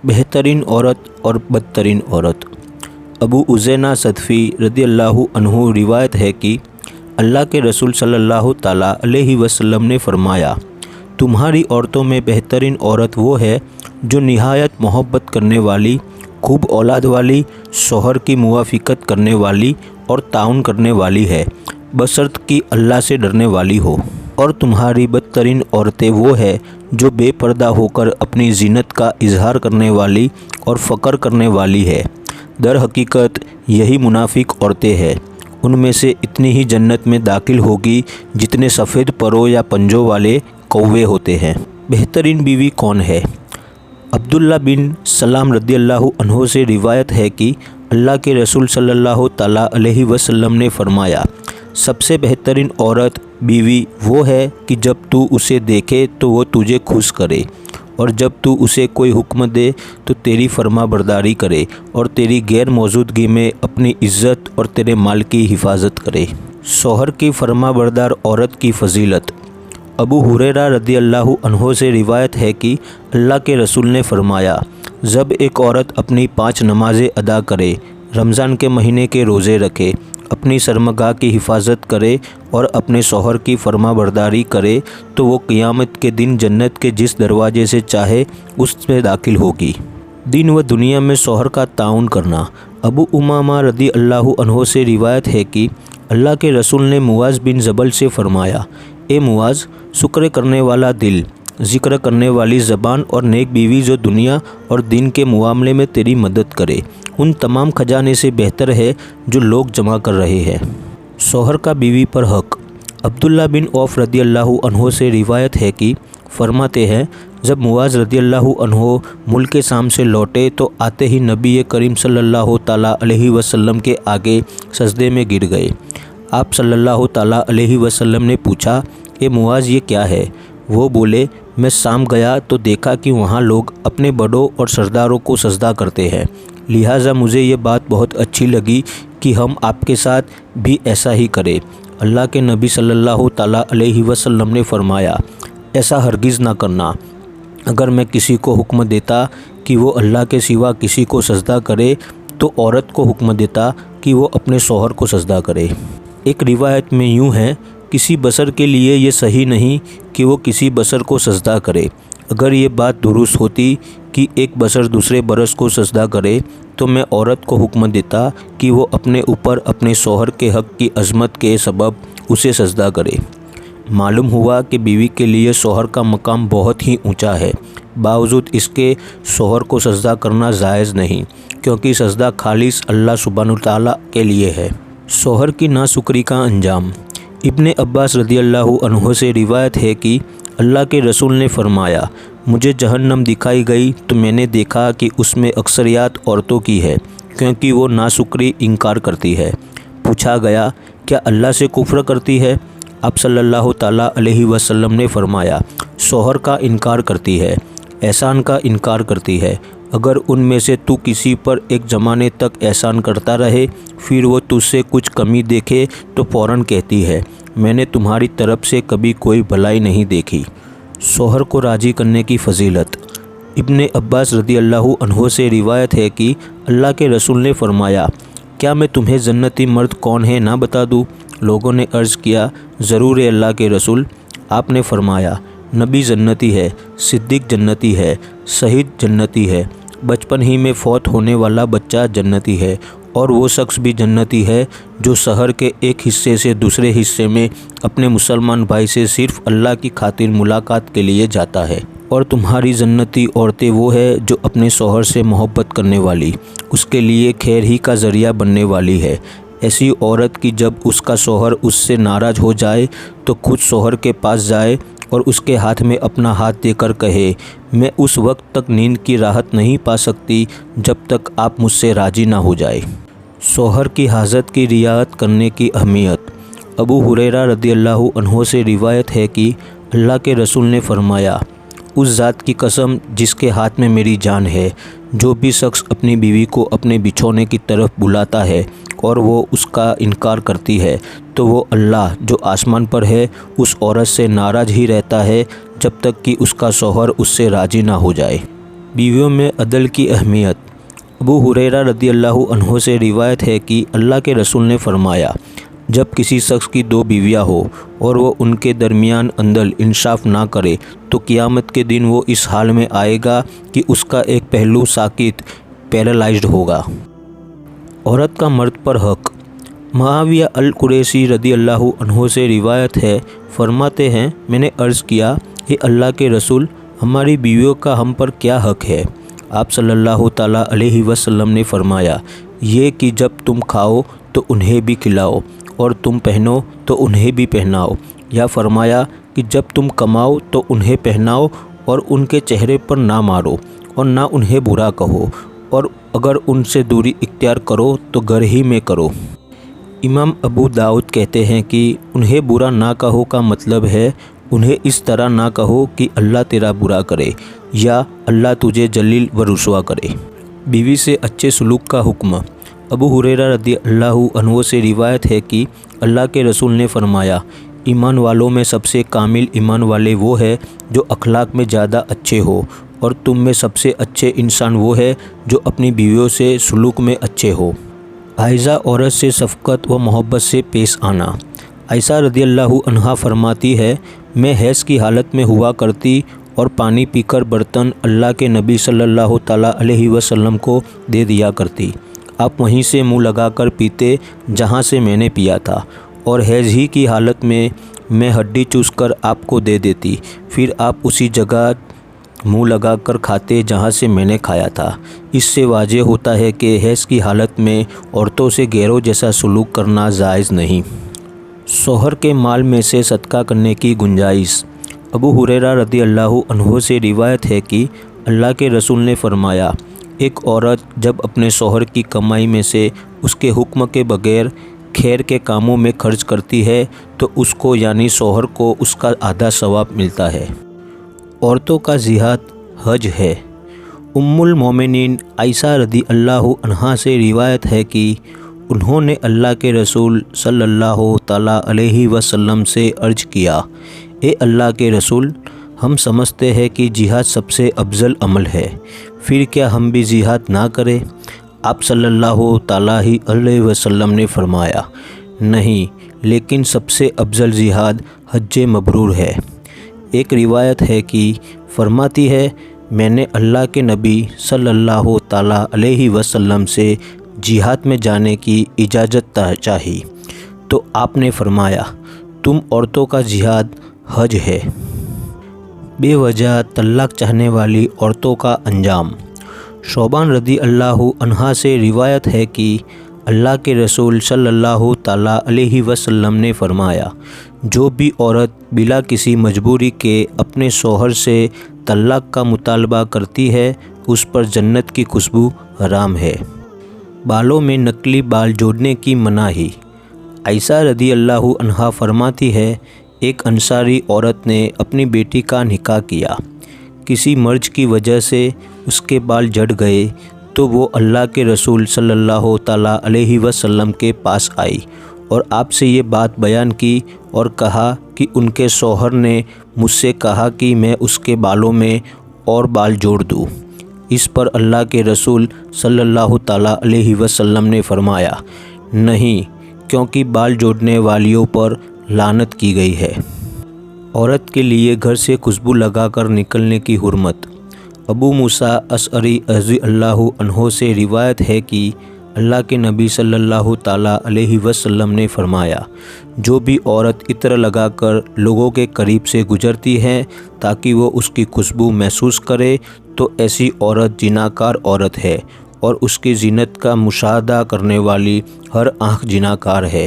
بہترین عورت اور بدترین عورت۔ ابو عزینہ صدفی رضی اللہ عنہ روایت ہے کہ اللہ کے رسول صلی اللہ تعالیٰ علیہ وسلم نے فرمایا، تمہاری عورتوں میں بہترین عورت وہ ہے جو نہایت محبت کرنے والی، خوب اولاد والی، شوہر کی موافقت کرنے والی اور تعاون کرنے والی ہے، بشرط کہ اللہ سے ڈرنے والی ہو۔ اور تمہاری بدترین عورتیں وہ ہے جو بے پردہ ہو کر اپنی زینت کا اظہار کرنے والی اور فخر کرنے والی ہے۔ در حقیقت یہی منافق عورتیں ہیں، ان میں سے اتنی ہی جنت میں داخل ہوگی جتنے سفید پروں یا پنجوں والے کوے ہوتے ہیں۔ بہترین بیوی کون ہے؟ عبداللہ بن سلام رضی اللہ عنہ سے روایت ہے کہ اللہ کے رسول صلی اللہ تعالیٰ علیہ وسلم نے فرمایا، سب سے بہترین عورت بیوی وہ ہے کہ جب تو اسے دیکھے تو وہ تجھے خوش کرے، اور جب تو اسے کوئی حکم دے تو تیری فرما برداری کرے، اور تیری غیر موجودگی میں اپنی عزت اور تیرے مال کی حفاظت کرے۔ شوہر کی فرما بردار عورت کی فضیلت۔ ابو ہریرہ رضی اللہ عنہ سے روایت ہے کہ اللہ کے رسول نے فرمایا، جب ایک عورت اپنی 5 نمازیں ادا کرے، رمضان کے مہینے کے روزے رکھے، اپنی شرمگاہ کی حفاظت کرے اور اپنے شوہر کی فرما برداری کرے تو وہ قیامت کے دن جنت کے جس دروازے سے چاہے اس میں داخل ہوگی۔ دین و دنیا میں شوہر کا تعاون کرنا۔ ابو امامہ رضی اللہ عنہ سے روایت ہے کہ اللہ کے رسول نے معاذ بن جبل سے فرمایا، اے معاذ، شکر کرنے والا دل، ذکر کرنے والی زبان اور نیک بیوی جو دنیا اور دین کے معاملے میں تیری مدد کرے، ان تمام خزانے سے بہتر ہے جو لوگ جمع کر رہے ہیں۔ شوہر کا بیوی پر حق۔ عبداللہ بن عوف رضی اللہ عنہ سے روایت ہے کہ فرماتے ہیں، جب معاذ رضی اللہ عنہ ملک شام سے لوٹے تو آتے ہی نبی کریم صلی اللہ تعالیٰ علیہ وسلم کے آگے سجدے میں گر گئے۔ آپ صلی اللہ تعالیٰ علیہ وسلم نے پوچھا، اے معاذ، یہ کیا ہے؟ وہ بولے، میں شام گیا تو دیکھا کہ وہاں لوگ اپنے بڑوں اور سرداروں کو سجدہ کرتے ہیں، لہٰذا مجھے یہ بات بہت اچھی لگی کہ ہم آپ کے ساتھ بھی ایسا ہی کریں۔ اللہ کے نبی صلی اللہ تعالیٰ علیہ وسلم نے فرمایا، ایسا ہرگز نہ کرنا۔ اگر میں کسی کو حکم دیتا کہ وہ اللہ کے سوا کسی کو سجدہ کرے تو عورت کو حکم دیتا کہ وہ اپنے شوہر کو سجدہ کرے۔ ایک روایت میں یوں ہے، کسی بشر کے لیے یہ صحیح نہیں کہ وہ کسی بشر کو سجدہ کرے۔ اگر یہ بات درست ہوتی کہ ایک بشر دوسرے برس کو سجدہ کرے تو میں عورت کو حکم دیتا کہ وہ اپنے اوپر اپنے شوہر کے حق کی عظمت کے سبب اسے سجدہ کرے۔ معلوم ہوا کہ بیوی کے لیے شوہر کا مقام بہت ہی اونچا ہے، باوجود اس کے شوہر کو سجدہ کرنا جائز نہیں، کیونکہ سجدہ خالص اللہ سبحانہ تعالیٰ کے لیے ہے۔ شوہر کی ناشکری کا انجام۔ ابن عباس رضی اللہ عنہ سے روایت ہے کہ اللہ کے رسول نے فرمایا، مجھے جہنم دکھائی گئی تو میں نے دیکھا کہ اس میں اکثریت عورتوں کی ہے، کیونکہ وہ ناشکری انکار کرتی ہے۔ پوچھا گیا، کیا اللہ سے کفر کرتی ہے؟ آپ صلی اللہ تعالیٰ علیہ وسلم نے فرمایا، شوہر کا انکار کرتی ہے، احسان کا انکار کرتی ہے۔ اگر ان میں سے تو کسی پر ایک زمانے تک احسان کرتا رہے، پھر وہ تجھ سے کچھ کمی دیکھے تو فوراً کہتی ہے، میں نے تمہاری طرف سے کبھی کوئی بھلائی نہیں دیکھی۔ شوہر کو راضی کرنے کی فضیلت۔ ابن عباس رضی اللہ عنہ سے روایت ہے کہ اللہ کے رسول نے فرمایا، کیا میں تمہیں جنتی مرد کون ہے نہ بتا دوں؟ لوگوں نے عرض کیا، ضرور ہے اللہ کے رسول۔ آپ نے فرمایا، نبی جنتی ہے، صدیق جنتی ہے، شہید جنتی ہے، بچپن ہی میں فوت ہونے والا بچہ جنتی ہے، اور وہ شخص بھی جنتی ہے جو شہر کے ایک حصے سے دوسرے حصے میں اپنے مسلمان بھائی سے صرف اللہ کی خاطر ملاقات کے لیے جاتا ہے۔ اور تمہاری جنتی عورتیں وہ ہے جو اپنے شوہر سے محبت کرنے والی، اس کے لیے خیر ہی کا ذریعہ بننے والی ہے۔ ایسی عورت کی جب اس کا شوہر اس سے ناراض ہو جائے تو خود شوہر کے پاس جائے اور اس کے ہاتھ میں اپنا ہاتھ دے کر کہے، میں اس وقت تک نیند کی راحت نہیں پا سکتی جب تک آپ مجھ سے راضی نہ ہو جائے۔ شوہر کی حاجت کی رعایت کرنے کی اہمیت۔ ابو ہریرہ رضی اللہ عنہ سے روایت ہے کہ اللہ کے رسول نے فرمایا، اس ذات کی قسم جس کے ہاتھ میں میری جان ہے، جو بھی شخص اپنی بیوی کو اپنے بچھونے کی طرف بلاتا ہے اور وہ اس کا انکار کرتی ہے تو وہ اللہ جو آسمان پر ہے اس عورت سے ناراض ہی رہتا ہے جب تک کہ اس کا شوہر اس سے راضی نہ ہو جائے۔ بیویوں میں عدل کی اہمیت۔ ابو ہریرہ رضی اللہ عنہ سے روایت ہے کہ اللہ کے رسول نے فرمایا، جب کسی شخص کی 2 بیویاں ہو اور وہ ان کے درمیان عدل انصاف نہ کرے تو قیامت کے دن وہ اس حال میں آئے گا کہ اس کا ایک پہلو ساکت پیرالائزڈ ہوگا۔ عورت کا مرد پر حق۔ معاویہ القریشی رضی اللہ عنہ سے روایت ہے، فرماتے ہیں، میں نے عرض کیا، اے اللہ کے رسول، ہماری بیویوں کا ہم پر کیا حق ہے؟ آپ صلی اللہ تعالیٰ علیہ وسلم نے فرمایا، یہ کہ جب تم کھاؤ تو انہیں بھی کھلاؤ اور تم پہنو تو انہیں بھی پہناؤ، یا فرمایا کہ جب تم کماؤ تو انہیں پہناؤ اور ان کے چہرے پر نہ مارو اور نہ انہیں برا کہو، اور اگر ان سے دوری اختیار کرو تو گھر ہی میں کرو۔ امام ابو داؤد کہتے ہیں کہ انہیں برا نہ کہو کا مطلب ہے انہیں اس طرح نہ کہو کہ اللہ تیرا برا کرے یا اللہ تجھے ذلیل و رسوا کرے۔ بیوی سے اچھے سلوک کا حکم۔ ابو ہریرہ رضی اللہ عنہ سے روایت ہے کہ اللہ کے رسول نے فرمایا، ایمان والوں میں سب سے کامل ایمان والے وہ ہے جو اخلاق میں زیادہ اچھے ہو، اور تم میں سب سے اچھے انسان وہ ہے جو اپنی بیویوں سے سلوک میں اچھے ہو۔ عائشہ عورت سے شفقت و محبت سے پیش آنا۔ عائشہ رضی اللہ عنہا فرماتی ہے، میں حیض کی حالت میں ہوا کرتی اور پانی پی کر برتن اللہ کے نبی صلی اللہ تعالیٰ علیہ وسلم کو دے دیا کرتی۔ آپ وہیں سے منہ لگا کر پیتے جہاں سے میں نے پیا تھا، اور حیض ہی کی حالت میں ہڈی چوس کر آپ کو دے دیتی، پھر آپ اسی جگہ منہ لگا کر کھاتے جہاں سے میں نے کھایا تھا۔ اس سے واضح ہوتا ہے کہ حیض کی حالت میں عورتوں سے غیروں جیسا سلوک کرنا جائز نہیں۔ شوہر کے مال میں سے صدقہ کرنے کی گنجائش۔ ابو ہریرہ رضی اللہ عنہ سے روایت ہے کہ اللہ کے رسول نے فرمایا، ایک عورت جب اپنے شوہر کی کمائی میں سے اس کے حکم کے بغیر خیر کے کاموں میں خرچ کرتی ہے تو اس کو یعنی شوہر کو اس کا آدھا ثواب ملتا ہے۔ عورتوں کا جہاد حج ہے۔ ام المومنین عائشہ رضی اللہ عنہا سے روایت ہے کہ انہوں نے اللہ کے رسول صلی اللہ تعالیٰ علیہ وسلم سے عرض کیا، اے اللہ کے رسول، ہم سمجھتے ہیں کہ جہاد سب سے افضل عمل ہے، پھر کیا ہم بھی جہاد نہ کریں؟ آپ صلی اللہ تعالیٰ علیہ وسلم نے فرمایا، نہیں، لیکن سب سے افضل جہاد حج مبرور ہے۔ ایک روایت ہے کہ فرماتی ہے، میں نے اللہ کے نبی صلی اللہ تعالیٰ علیہ وسلم سے جہاد میں جانے کی اجازت چاہی تو آپ نے فرمایا، تم عورتوں کا جہاد حج ہے۔ بے وجہ طلاق چاہنے والی عورتوں کا انجام۔ شوبان رضی اللہ عنہا سے روایت ہے کہ اللہ کے رسول صلی اللہ تعالیٰ علیہ وسلم نے فرمایا، جو بھی عورت بلا کسی مجبوری کے اپنے شوہر سے طلاق کا مطالبہ کرتی ہے اس پر جنت کی خوشبو حرام ہے۔ بالوں میں نقلی بال جوڑنے کی مناہی۔ عائشہ رضی اللہ عنہا فرماتی ہے، ایک انصاری عورت نے اپنی بیٹی کا نکاح کیا، کسی مرض کی وجہ سے اس کے بال جھڑ گئے تو وہ اللہ کے رسول صلی اللہ تعالیٰ علیہ وسلم کے پاس آئی اور آپ سے یہ بات بیان کی اور کہا کہ ان کے شوہر نے مجھ سے کہا کہ میں اس کے بالوں میں اور بال جوڑ دوں۔ اس پر اللہ کے رسول صلی اللہ تعالیٰ علیہ وسلم نے فرمایا، نہیں، کیونکہ بال جوڑنے والیوں پر لعنت کی گئی ہے۔ عورت کے لیے گھر سے خوشبو لگا کر نکلنے کی حرمت۔ ابو موسیٰ اشعری رضی اللہ عنہ سے روایت ہے کہ اللہ کے نبی صلی اللہ تعالیٰ علیہ وسلم نے فرمایا، جو بھی عورت عطر لگا کر لوگوں کے قریب سے گزرتی ہے تاکہ وہ اس کی خوشبو محسوس کرے تو ایسی عورت زناکار عورت ہے، اور اس کی زینت کا مشاہدہ کرنے والی ہر آنکھ زناکار ہے۔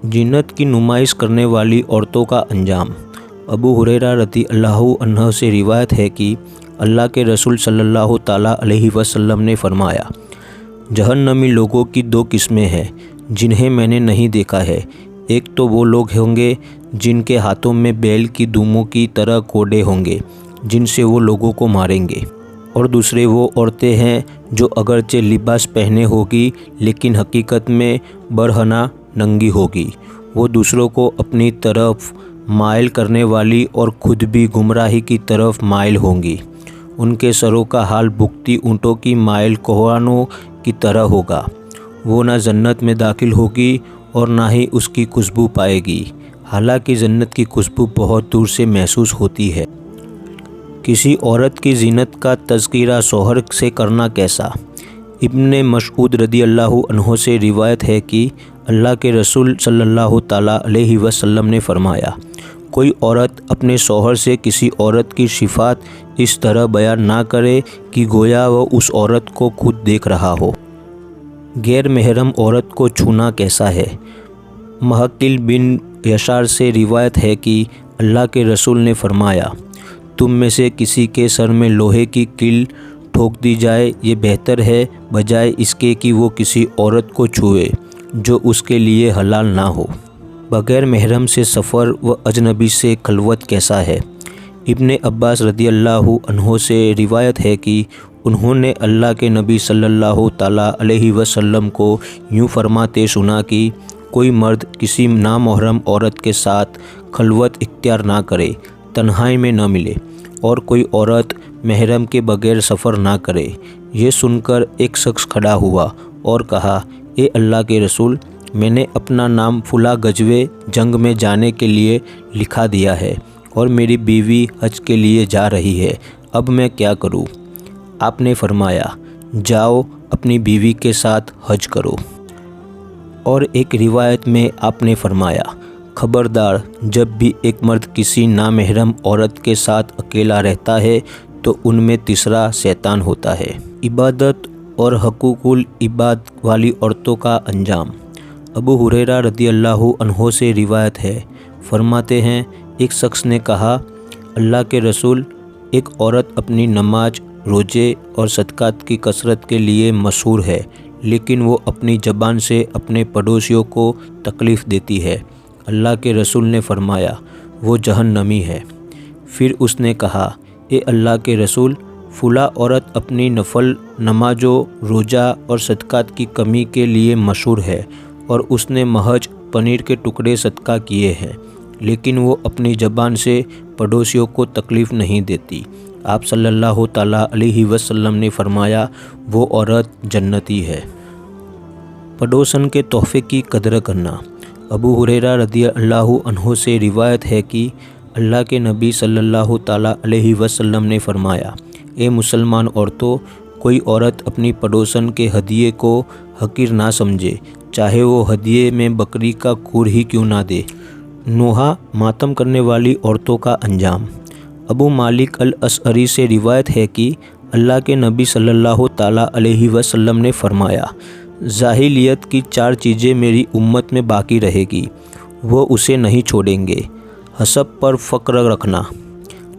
زینت کی نمائش کرنے والی عورتوں کا انجام۔ ابو ہریرہ رضی اللہ عنہ سے روایت ہے کہ اللہ کے رسول صلی اللہ تعالیٰ علیہ وسلم نے فرمایا، جہنمی لوگوں کی 2 قسمیں ہیں جنہیں میں نے نہیں دیکھا ہے۔ ایک تو وہ لوگ ہوں گے جن کے ہاتھوں میں بیل کی دموں کی طرح کوڑے ہوں گے جن سے وہ لوگوں کو ماریں گے، اور دوسرے وہ عورتیں ہیں جو اگرچہ لباس پہنے ہوگی لیکن حقیقت میں برہنہ ننگی ہوگی، وہ دوسروں کو اپنی طرف مائل کرنے والی اور خود بھی گمراہی کی طرف مائل ہوں گی، ان کے سروں کا حال بھگتی اونٹوں کی مائل کوہانوں کی طرح ہوگا۔ وہ نہ جنت میں داخل ہوگی اور نہ ہی اس کی خوشبو پائے گی، حالانکہ جنت کی خوشبو بہت دور سے محسوس ہوتی ہے۔ کسی عورت کی زینت کا تذکرہ شوہر سے کرنا کیسا؟ ابن مسعود رضی اللہ عنہ سے روایت ہے کہ اللہ کے رسول صلی اللہ تعالیٰ علیہ وسلم نے فرمایا، کوئی عورت اپنے شوہر سے کسی عورت کی صفات اس طرح بیان نہ کرے کہ گویا وہ اس عورت کو خود دیکھ رہا ہو۔ غیر محرم عورت کو چھونا کیسا ہے؟ محقل بن یسار سے روایت ہے کہ اللہ کے رسول نے فرمایا، تم میں سے کسی کے سر میں لوہے کی کیل ٹھوک دی جائے یہ بہتر ہے بجائے اس کے کہ وہ کسی عورت کو چھوئے جو اس کے لیے حلال نہ ہو۔ بغیر محرم سے سفر و اجنبی سے خلوت کیسا ہے؟ ابن عباس رضی اللہ عنہ سے روایت ہے کہ انہوں نے اللہ کے نبی صلی اللہ تعالیٰ علیہ وسلم کو یوں فرماتے سنا کہ کوئی مرد کسی نامحرم عورت کے ساتھ خلوت اختیار نہ کرے، تنہائی میں نہ ملے، اور کوئی عورت محرم کے بغیر سفر نہ کرے۔ یہ سن کر ایک شخص کھڑا ہوا اور کہا، اے اللہ کے رسول، میں نے اپنا نام فلاں غزوہ جنگ میں جانے کے لیے لکھا دیا ہے اور میری بیوی حج کے لیے جا رہی ہے، اب میں کیا کروں؟ آپ نے فرمایا، جاؤ اپنی بیوی کے ساتھ حج کرو۔ اور ایک روایت میں آپ نے فرمایا، خبردار، جب بھی ایک مرد کسی نامحرم عورت کے ساتھ اکیلا رہتا ہے تو ان میں تیسرا شیطان ہوتا ہے۔ عبادت اور حقوق العباد والی عورتوں کا انجام۔ ابو ہریرہ رضی اللہ عنہ سے روایت ہے، فرماتے ہیں، ایک شخص نے کہا، اللہ کے رسول، ایک عورت اپنی نماز، روزے اور صدقات کی کثرت کے لیے مشہور ہے، لیکن وہ اپنی زبان سے اپنے پڑوسیوں کو تکلیف دیتی ہے۔ اللہ کے رسول نے فرمایا، وہ جہنمی ہے۔ پھر اس نے کہا، اے اللہ کے رسول، فلاں عورت اپنی نفل نمازوں، روزہ اور صدقات کی کمی کے لیے مشہور ہے اور اس نے محض پنیر کے ٹکڑے صدقہ کیے ہیں، لیکن وہ اپنی زبان سے پڑوسیوں کو تکلیف نہیں دیتی۔ آپ صلی اللہ تعالیٰ علیہ وسلم نے فرمایا، وہ عورت جنتی ہے۔ پڑوسن کے تحفے کی قدر کرنا۔ ابو ہریرہ رضی اللہ عنہ سے روایت ہے کہ اللہ کے نبی صلی اللہ تعالیٰ علیہ وسلم نے فرمایا، اے مسلمان عورتوں، کوئی عورت اپنی پڑوسن کے ہدیے کو حقیر نہ سمجھے، چاہے وہ ہدیے میں بکری کا کھور ہی کیوں نہ دے۔ نوحہ ماتم کرنے والی عورتوں کا انجام۔ ابو مالک الاشعری سے روایت ہے کہ اللہ کے نبی صلی اللہ تعالیٰ علیہ وسلم نے فرمایا، جاہلیت کی 4 چیزیں میری امت میں باقی رہے گی، وہ اسے نہیں چھوڑیں گے: حسب پر فخر رکھنا،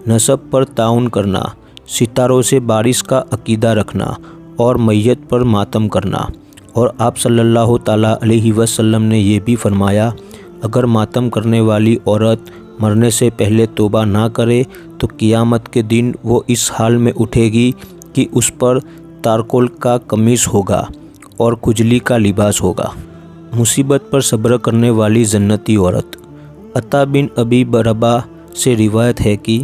نسب پر تعاون کرنا، ستاروں سے بارش کا عقیدہ رکھنا اور میت پر ماتم کرنا۔ اور آپ صلی اللہ تعالیٰ علیہ وسلم نے یہ بھی فرمایا، اگر ماتم کرنے والی عورت مرنے سے پہلے توبہ نہ کرے تو قیامت کے دن وہ اس حال میں اٹھے گی کہ اس پر تارکول کا قمیص ہوگا اور کھجلی کا لباس ہوگا۔ مصیبت پر صبر کرنے والی جنتی عورت۔ عطا بن ابی رباح سے روایت ہے کہ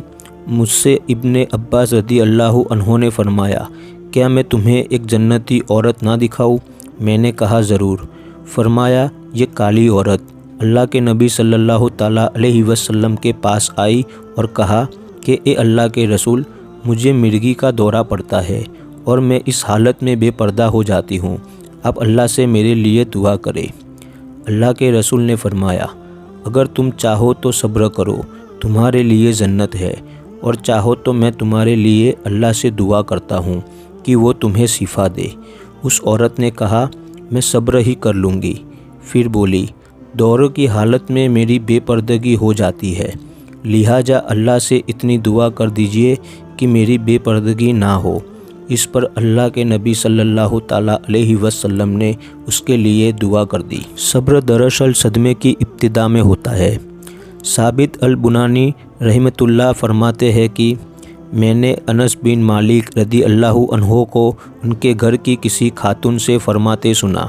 مجھ سے ابن عباس رضی اللہ عنہ نے فرمایا، کیا میں تمہیں ایک جنتی عورت نہ دکھاؤں؟ میں نے کہا، ضرور۔ فرمایا، یہ کالی عورت اللہ کے نبی صلی اللہ تعالیٰ علیہ وسلم کے پاس آئی اور کہا کہ اے اللہ کے رسول، مجھے مرگی کا دورہ پڑتا ہے اور میں اس حالت میں بے پردہ ہو جاتی ہوں، آپ اللہ سے میرے لیے دعا کرے۔ اللہ کے رسول نے فرمایا، اگر تم چاہو تو صبر کرو، تمہارے لیے جنت ہے، اور چاہو تو میں تمہارے لیے اللہ سے دعا کرتا ہوں کہ وہ تمہیں شفا دے۔ اس عورت نے کہا، میں صبر ہی کر لوں گی۔ پھر بولی، دورے کی حالت میں میری بے پردگی ہو جاتی ہے، لہٰذا اللہ سے اتنی دعا کر دیجئے کہ میری بے پردگی نہ ہو۔ اس پر اللہ کے نبی صلی اللہ تعالیٰ علیہ وسلم نے اس کے لیے دعا کر دی۔ صبر دراصل صدمے کی ابتدا میں ہوتا ہے۔ ثابت البنانی رحمۃ اللہ فرماتے ہیں کہ میں نے انس بن مالک رضی اللہ عنہ کو ان کے گھر کی کسی خاتون سے فرماتے سنا،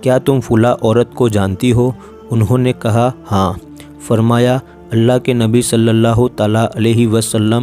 کیا تم فلاں عورت کو جانتی ہو؟ انہوں نے کہا، ہاں۔ فرمایا، اللہ کے نبی صلی اللہ تعالیٰ علیہ وسلم